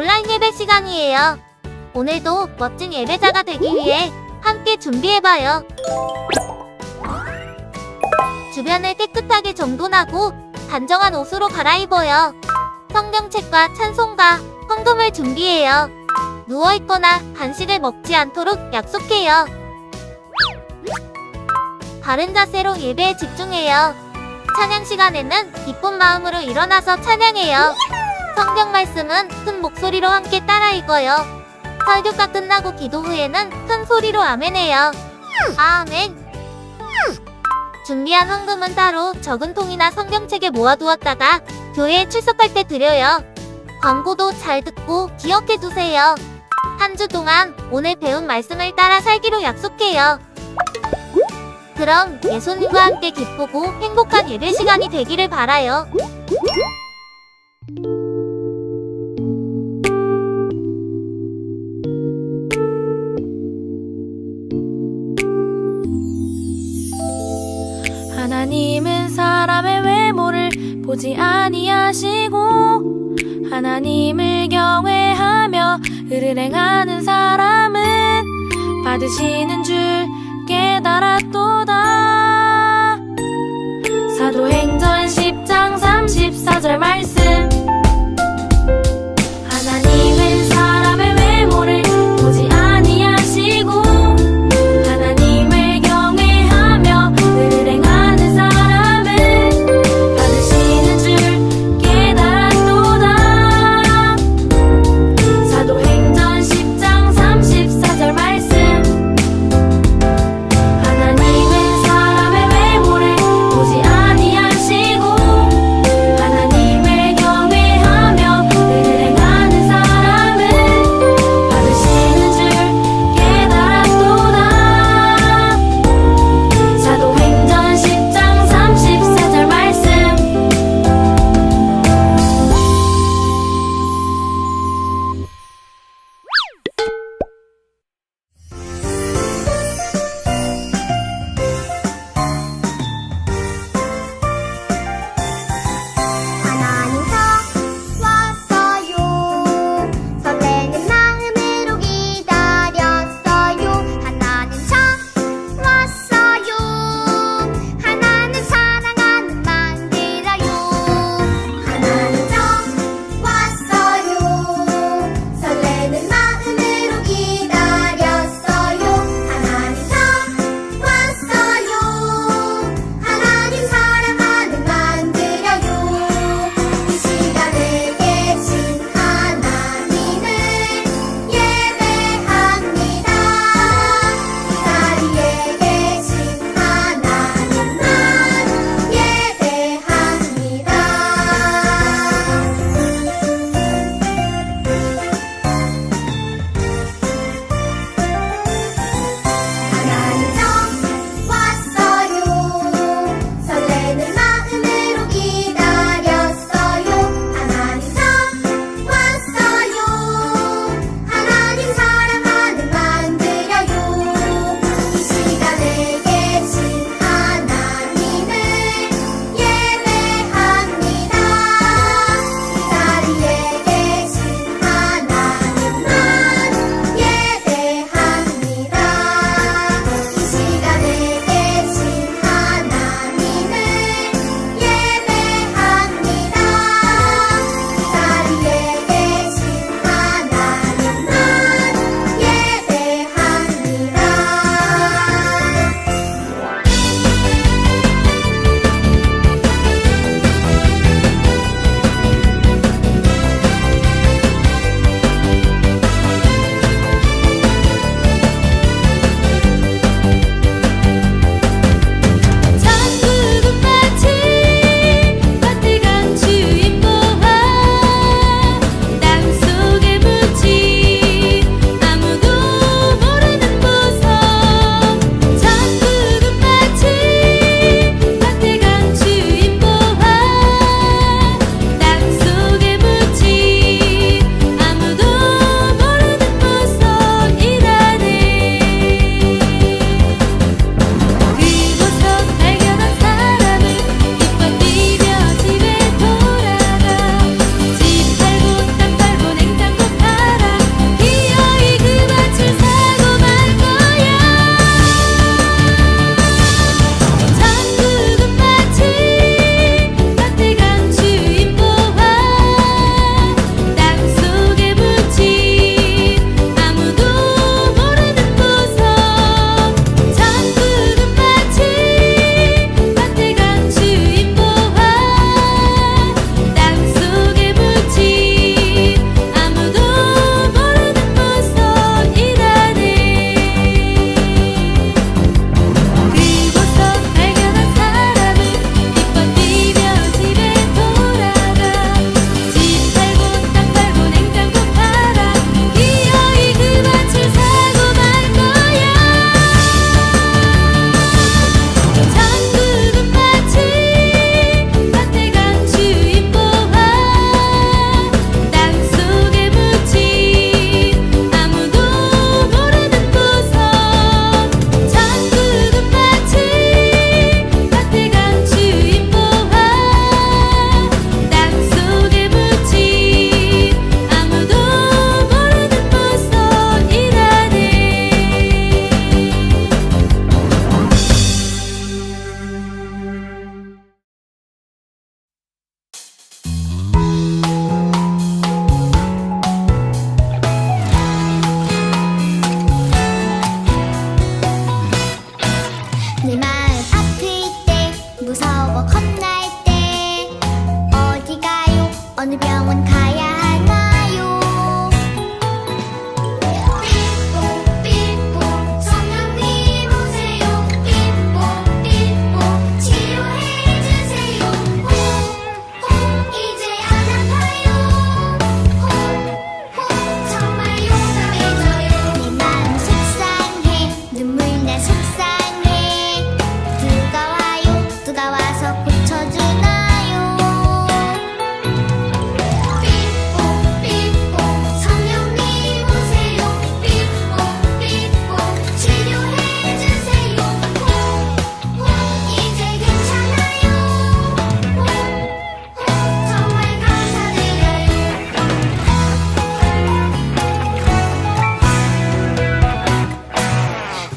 온라인 예배 시간이에요. 오늘도 멋진 예배자가 되기 위해 함께 준비해봐요. 주변을 깨끗하게 정돈하고 단정한 옷으로 갈아입어요. 성경책과 찬송가, 헌금을 준비해요. 누워있거나 간식을 먹지 않도록 약속해요. 바른 자세로 예배에 집중해요. 찬양 시간에는 기쁜 마음으로 일어나서 찬양해요. 성경 말씀은 큰 목소리로 함께 따라 읽어요. 설교가 끝나고 기도 후에는 큰 소리로 아멘해요. 아멘. 준비한 헌금은 따로 적은 통이나 성경책에 모아두었다가 교회에 출석할 때 드려요. 광고도 잘 듣고 기억해두세요. 한 주 동안 오늘 배운 말씀을 따라 살기로 약속해요. 그럼 예수님과 함께 기쁘고 행복한 예배 시간이 되기를 바라요. 하나님은 사람의 외모를 보지 아니하시고 하나님을 경외하며 의를 행하는 사람은 받으시는 줄 깨달았도다. 사도행전 10장 34절 말씀. 하나님은 사람의 외모를 보지 아니하시고 하나님을 경외하며 의를 행하는 사람은 받으시는 줄 깨달았도다. 사도행전 10장 34절 말씀. 하나님은 사람의 외모를 보지 아니하시고 하나님을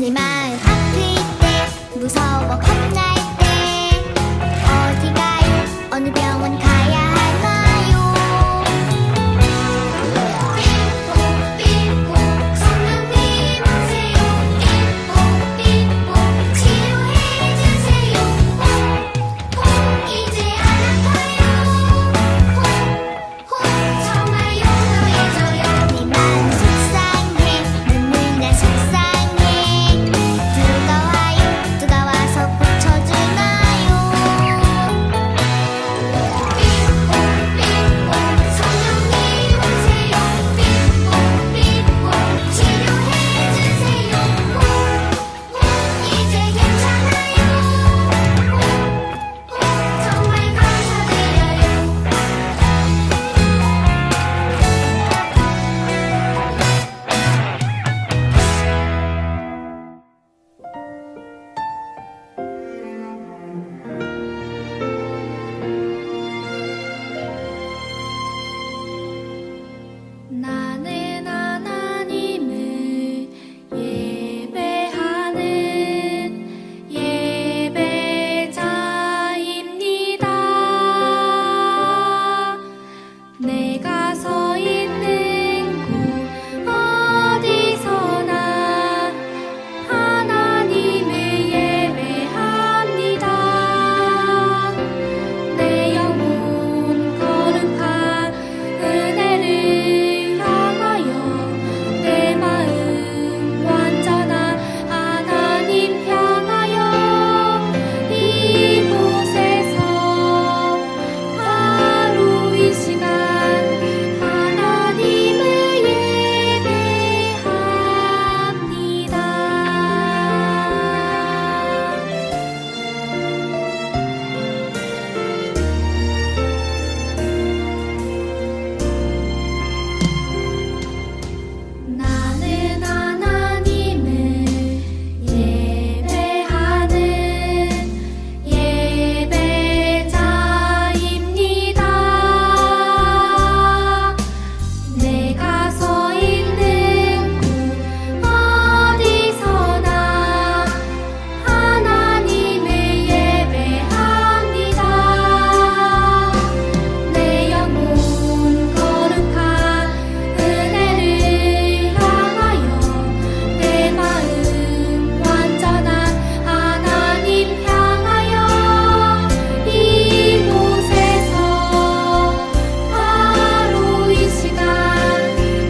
내 마음 아플 때 무서워 겁날 때 어디 가요 어느 병원 가야 하나요 삐뽀삐뽀 성령님 오세요 삐뽀삐뽀 치료해주세요 콩 이제 안 아파요 콩 정말 용감해져요 내 마음 속상해 눈물 나 속상해 누가 와요 누가 와서 고쳐주나요 삐뽀삐뽀 성령님 오세요 삐뽀삐뽀 치료해주세요 콩 이제 괜찮아요 콩 정말 감사드려요 나는 하나님을 예배하는 예배자입니다. 내가 서 있는 곳 어디서나 하나님을 예배합니다. 내 영혼 거룩한 은혜를 향하여 내 마음 완전한 하나님 향하여 이곳에서 바로 이 시간 하나님을 예배합니다. 나는 하나님을 예배하는 예배자입니다. 내가 서 있는 곳 어디서나 하나님을 예배합니다. 내 영혼 거룩한 은혜를 향하여 내 마음 완전한 하나님 향하여 이곳에서 바로 이 시간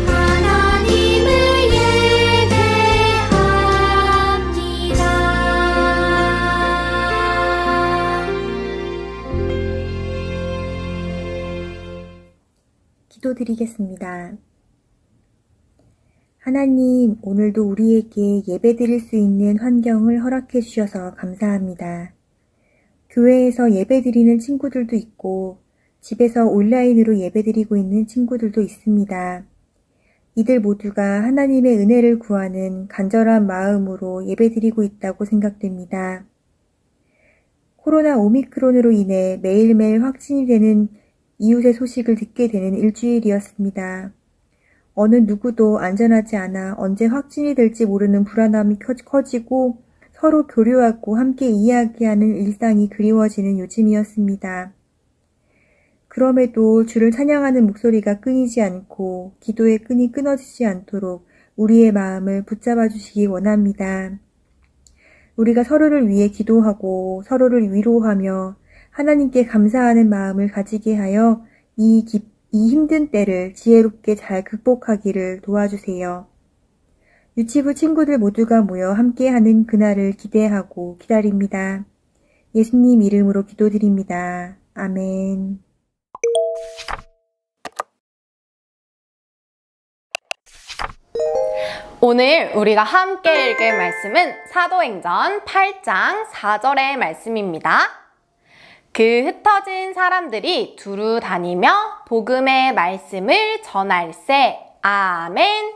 하나님을 예배합니다. 기도드리겠습니다. 하나님, 오늘도 우리에게 예배드릴 수 있는 환경을 허락해 주셔서 감사합니다. 교회에서 예배드리는 친구들도 있고 집에서 온라인으로 예배드리고 있는 친구들도 있습니다. 이들 모두가 하나님의 은혜를 구하는 간절한 마음으로 예배드리고 있다고 생각됩니다. 코로나 오미크론으로 인해 매일매일 확진이 되는 이웃의 소식을 듣게 되는 일주일이었습니다. 어느 누구도 안전하지 않아 언제 확진이 될지 모르는 불안함이 커지고 서로 교류하고 함께 이야기하는 일상이 그리워지는 요즘이었습니다. 그럼에도 주를 찬양하는 목소리가 끊이지 않고 기도의 끈이 끊어지지 않도록 우리의 마음을 붙잡아 주시기 원합니다. 우리가 서로를 위해 기도하고 서로를 위로하며 하나님께 감사하는 마음을 가지게 하여 이 힘든 때를 지혜롭게 잘 극복하기를 도와주세요. 유치부 친구들 모두가 모여 함께하는 그날을 기대하고 기다립니다. 예수님 이름으로 기도드립니다. 아멘. 오늘 우리가 함께 읽을 말씀은 사도행전 8장 4절의 말씀입니다. 그 흩어진 사람들이 두루 다니며 복음의 말씀을 전할세. 아멘.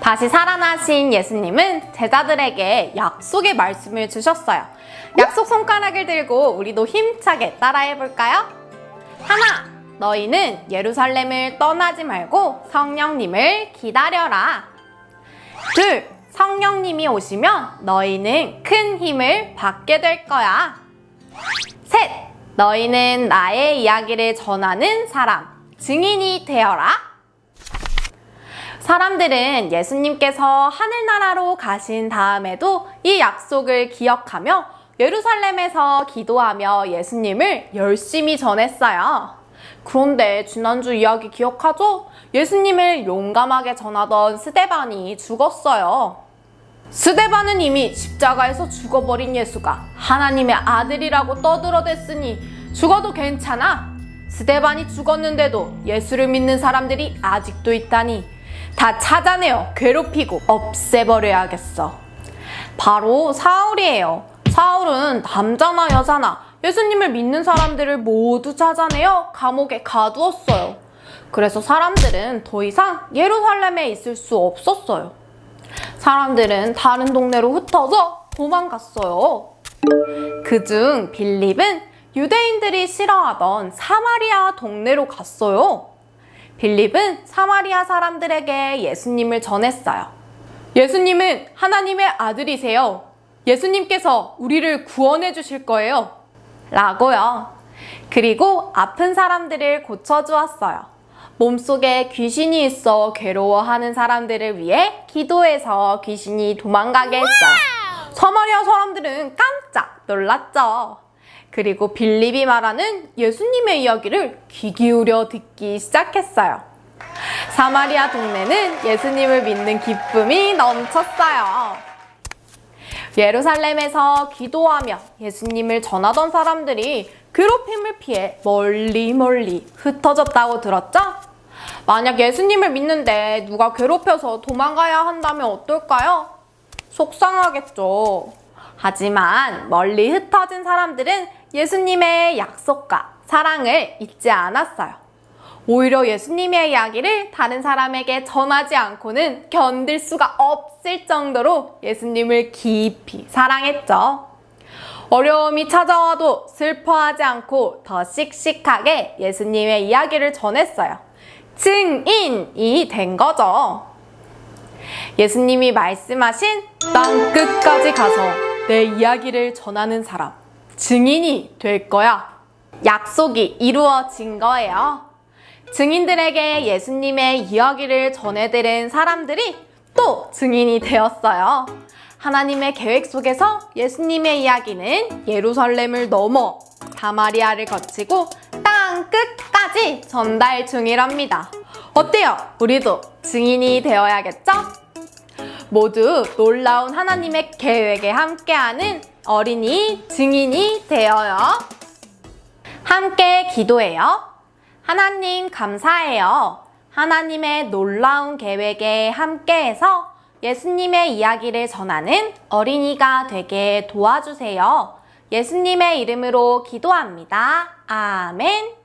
다시 살아나신 예수님은 제자들에게 약속의 말씀을 주셨어요. 약속 손가락을 들고 우리도 힘차게 따라해 볼까요? 하나, 너희는 예루살렘을 떠나지 말고 성령님을 기다려라. 둘, 성령님이 오시면 너희는 큰 힘을 받게 될 거야. 셋, 너희는 나의 이야기를 전하는 사람, 증인이 되어라. 사람들은 예수님께서 하늘나라로 가신 다음에도 이 약속을 기억하며 예루살렘에서 기도하며 예수님을 열심히 전했어요. 그런데 지난주 이야기 기억하죠? 예수님을 용감하게 전하던 스데반이 죽었어요. 스데반은 이미 십자가에서 죽어버린 예수가 하나님의 아들이라고 떠들어댔으니 죽어도 괜찮아. 스데반이 죽었는데도 예수를 믿는 사람들이 아직도 있다니 다 찾아내어 괴롭히고 없애버려야겠어. 바로 사울이에요. 사울은 남자나 여자나 예수님을 믿는 사람들을 모두 찾아내어 감옥에 가두었어요. 그래서 사람들은 더 이상 예루살렘에 있을 수 없었어요. 사람들은 다른 동네로 흩어져 도망갔어요. 그중 빌립은 유대인들이 싫어하던 사마리아 동네로 갔어요. 빌립은 사마리아 사람들에게 예수님을 전했어요. 예수님은 하나님의 아들이세요. 예수님께서 우리를 구원해 주실 거예요. 라고요. 그리고 아픈 사람들을 고쳐주었어요. 몸속에 귀신이 있어 괴로워하는 사람들을 위해 기도해서 귀신이 도망가게 했어요. 사마리아 사람들은 깜짝 놀랐죠. 그리고 빌립이 말하는 예수님의 이야기를 귀 기울여 듣기 시작했어요. 사마리아 동네는 예수님을 믿는 기쁨이 넘쳤어요. 예루살렘에서 기도하며 예수님을 전하던 사람들이 괴롭힘을 피해 멀리 흩어졌다고 들었죠? 만약 예수님을 믿는데 누가 괴롭혀서 도망가야 한다면 어떨까요? 속상하겠죠. 하지만 멀리 흩어진 사람들은 예수님의 약속과 사랑을 잊지 않았어요. 오히려 예수님의 이야기를 다른 사람에게 전하지 않고는 견딜 수가 없을 정도로 예수님을 깊이 사랑했죠. 어려움이 찾아와도 슬퍼하지 않고 더 씩씩하게 예수님의 이야기를 전했어요. 증인이 된 거죠. 예수님이 말씀하신 땅 끝까지 가서 내 이야기를 전하는 사람, 증인이 될 거야. 약속이 이루어진 거예요. 증인들에게 예수님의 이야기를 전해들은 사람들이 또 증인이 되었어요. 하나님의 계획 속에서 예수님의 이야기는 예루살렘을 넘어 사마리아를 거치고 땅 끝까지 전달 중이랍니다. 어때요? 우리도 증인이 되어야겠죠? 모두 놀라운 하나님의 계획에 함께하는 어린이 증인이 되어요. 함께 기도해요. 하나님 감사해요. 하나님의 놀라운 계획에 함께해서 예수님의 이야기를 전하는 어린이가 되게 도와주세요. 예수님의 이름으로 기도합니다. 아멘.